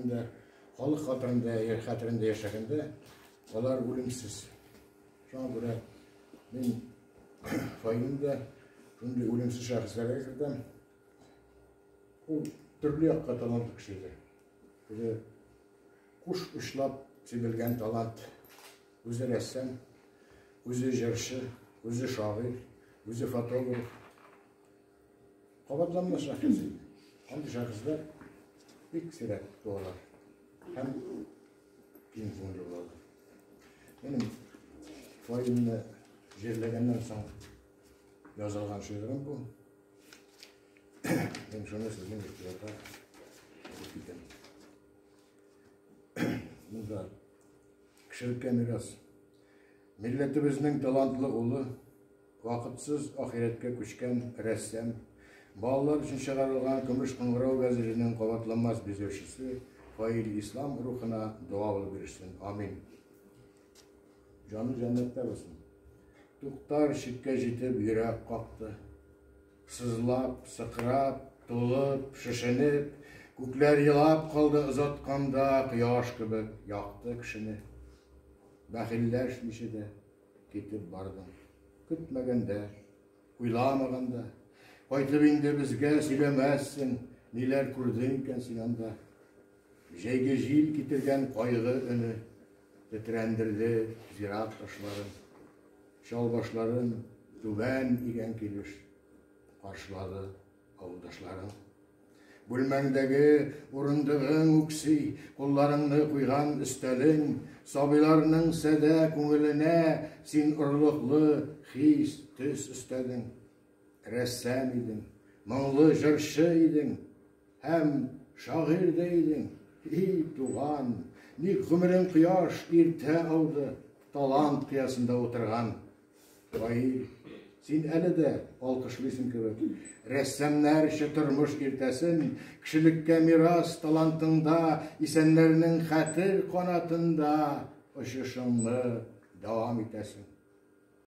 хәтерендә, халык хәтерендә яшәгәндә, алар үлемсез. Шуңа күрә мин Фаилда шундый үлемсез шәхесләргә кердем. Ул төрле якка талантлы кешедер. Куш учлап сөйләгән талант, үзе рәссам, үзе җырчы, үзе шагыйрь, үзе фотограф. Кабатланмас шәхес. Андый шәхесләр бик сирәк туалар. Һәм киң күңелле булалар. Минем Фаилны җирләгәннән соң язылган шигырем бу. Мен шуны сезнең ихтиярга китәм. Монда кешелеккә мирас. Милләтебезнең талантлы улы, вакытсыз ахирәткә күчкән рәссам, балалар өчен чыгарылган көмеш кыңгырау гәзитенең кабатланмас бизәүчесе Фаил ислам рухына дуа булып бирсен. Амин. Җаны җәннәттә булсын. Туктар чиккә җитеп йөрәк какты. Сызлап, сыкрап, тулып, шешенеп, күкләр елап калды озатканда кояш кебек якты кешене. Бәхилләшмичә дә китеп бардым. Көтмәгәндә, уйламаганда, кайтып инде безгә сөйләмәссең, ниләр күрдең икән син анда. Җәйге җил китергән кайгы өне тетрәндерде зират ташларын. Шал башларын түбән игән килеш каршылады авылдашларың. Бүлмәңдәге урындыгың үкси, кулларыңны куйган өстәлең, сабыйларның сәдә күңеленә син орлыклы хис төс өстәдең. Рәссам идең, моңлы җырчы идең, һәм шагыйрь дә идең. И туган, ник гомерең кояш иртә ауды, талант кыясында утырган. Фаил, син әле дә алкышлыйсың кебек. Рәссамнар өчен тормыш иртәсен, кешелеккә мирас талантыңда, исәннәрнең хәтер канатында очышыңны дәвам итәсең.